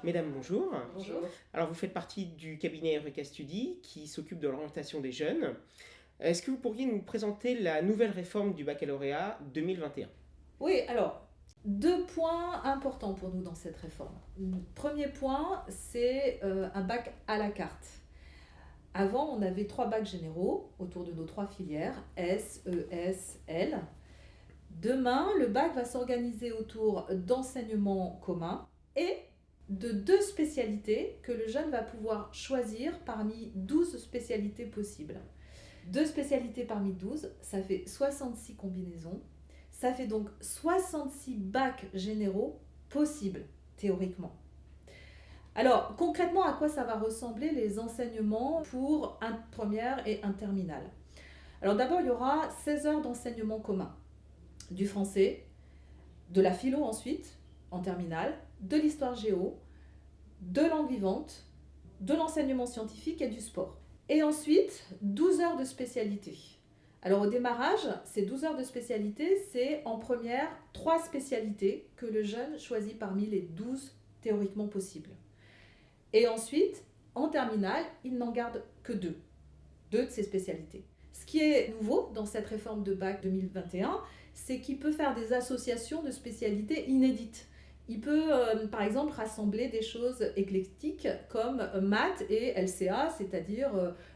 Mesdames, bonjour. Bonjour. Alors, vous faites partie du cabinet Eureka Study qui s'occupe de l'orientation des jeunes. Est-ce que vous pourriez nous présenter la nouvelle réforme du baccalauréat 2021? Oui, alors, deux points importants pour nous dans cette réforme. Premier point, c'est un bac à la carte. Avant, on avait 3 bacs généraux autour de nos 3 filières, S, ES, L. Demain, le bac va s'organiser autour d'enseignements communs et de 2 spécialités que le jeune va pouvoir choisir parmi 12 spécialités possibles. 2 spécialités parmi 12, ça fait 66 combinaisons. Ça fait donc 66 bacs généraux possibles, théoriquement. Alors, concrètement, à quoi ça va ressembler les enseignements pour un première et un terminal? Alors d'abord, il y aura 16 heures d'enseignement commun. Du français, de la philo ensuite, en terminale, de l'histoire géo, de langue vivante, de l'enseignement scientifique et du sport. Et ensuite, 12 heures de spécialité. Alors au démarrage, ces 12 heures de spécialité, c'est en première 3 spécialités que le jeune choisit parmi les 12 théoriquement possibles. Et ensuite, en terminale, il n'en garde que 2 de ces spécialités. Ce qui est nouveau dans cette réforme de bac 2021, c'est qu'il peut faire des associations de spécialités inédites. Il peut, par exemple, rassembler des choses éclectiques comme maths et LCA, c'est-à-dire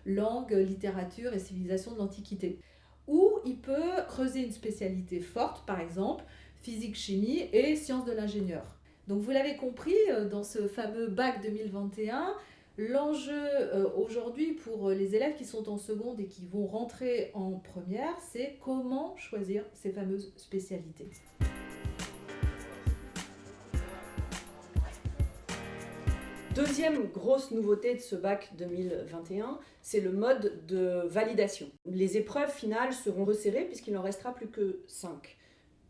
langue, littérature et civilisation de l'Antiquité. Ou il peut creuser une spécialité forte, par exemple, physique-chimie et sciences de l'ingénieur. Donc vous l'avez compris, dans ce fameux bac 2021, l'enjeu aujourd'hui pour les élèves qui sont en seconde et qui vont rentrer en première, c'est comment choisir ces fameuses spécialités. Deuxième grosse nouveauté de ce bac 2021, c'est le mode de validation. Les épreuves finales seront resserrées puisqu'il n'en restera plus que 5.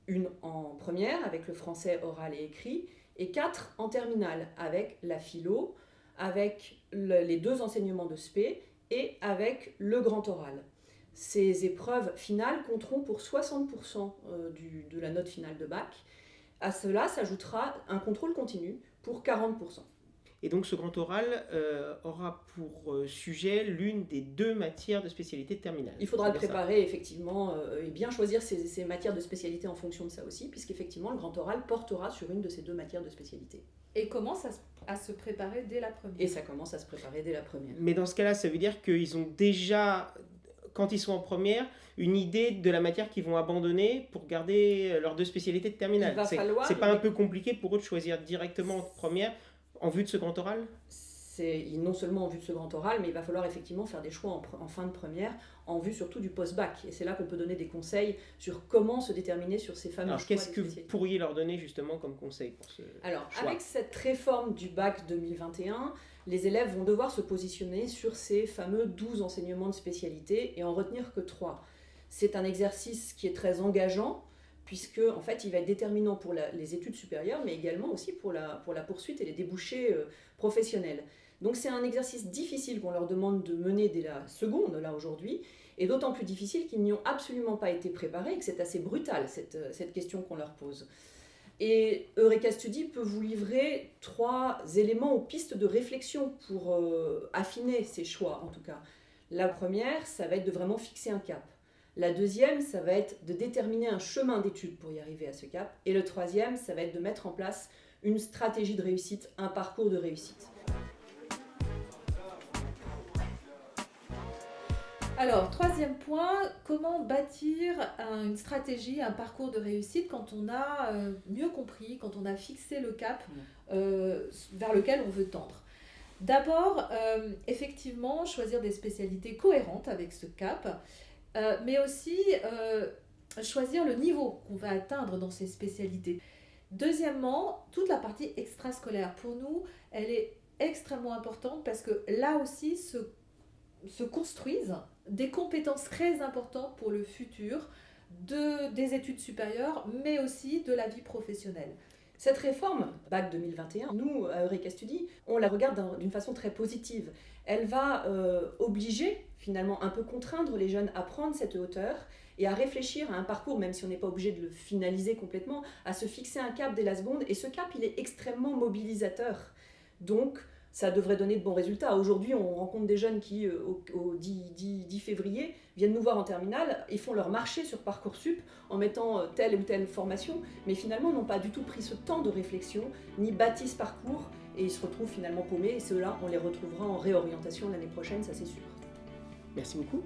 Une en première avec le français oral et écrit et 4 en terminale avec la philo, avec les 2 enseignements de spé et avec le grand oral. Ces épreuves finales compteront pour 60% de la note finale de bac. À cela s'ajoutera un contrôle continu pour 40%. Et donc ce grand oral aura pour sujet l'une des 2 matières de spécialité terminale. Il faudra le préparer effectivement et bien choisir ces matières de spécialité en fonction de ça aussi, puisqu'effectivement le grand oral portera sur une de ces 2 matières de spécialité. Et commence à se préparer dès la première. Et ça commence à se préparer dès la première. Mais dans ce cas-là, ça veut dire qu'ils ont déjà, quand ils sont en première, une idée de la matière qu'ils vont abandonner pour garder leurs 2 spécialités de terminale. C'est pas un peu compliqué pour eux de choisir directement en première en vue de ce grand oral? C'est non seulement en vue de ce grand oral, mais il va falloir effectivement faire des choix en fin de première, en vue surtout du post-bac. Et c'est là qu'on peut donner des conseils sur comment se déterminer sur ces fameux choix. Alors qu'est-ce que vous pourriez leur donner justement comme conseil pour ce choix? Avec cette réforme du bac 2021, les élèves vont devoir se positionner sur ces fameux 12 enseignements de spécialité et en retenir que 3. C'est un exercice qui est très engageant, puisque en fait, il va être déterminant pour les études supérieures, mais également aussi pour la poursuite et les débouchés professionnels. Donc c'est un exercice difficile qu'on leur demande de mener dès la seconde, là aujourd'hui, et d'autant plus difficile qu'ils n'y ont absolument pas été préparés et que c'est assez brutal, cette question qu'on leur pose. Et Eureka Study peut vous livrer 3 éléments ou pistes de réflexion pour affiner ces choix, en tout cas. La première, ça va être de vraiment fixer un cap. La deuxième, ça va être de déterminer un chemin d'études pour y arriver à ce cap. Et le troisième, ça va être de mettre en place une stratégie de réussite, un parcours de réussite. Alors, troisième point, comment bâtir une stratégie, un parcours de réussite quand on a mieux compris, quand on a fixé le cap vers lequel on veut tendre. D'abord, effectivement, choisir des spécialités cohérentes avec ce cap. Mais aussi choisir le niveau qu'on va atteindre dans ces spécialités. Deuxièmement, toute la partie extrascolaire, pour nous, elle est extrêmement importante parce que là aussi se construisent des compétences très importantes pour le futur des études supérieures, mais aussi de la vie professionnelle. Cette réforme, bac 2021, nous, à Eureka Study, on la regarde d'une façon très positive. Elle va obliger, finalement, un peu contraindre les jeunes à prendre cette hauteur et à réfléchir à un parcours, même si on n'est pas obligé de le finaliser complètement, à se fixer un cap dès la seconde. Et ce cap, il est extrêmement mobilisateur. Donc, ça devrait donner de bons résultats. Aujourd'hui, on rencontre des jeunes qui, au 10 février, viennent nous voir en terminale et font leur marché sur Parcoursup en mettant telle ou telle formation, mais finalement n'ont pas du tout pris ce temps de réflexion, ni bâti ce parcours, et ils se retrouvent finalement paumés. Et ceux-là, on les retrouvera en réorientation l'année prochaine, ça c'est sûr. Merci beaucoup.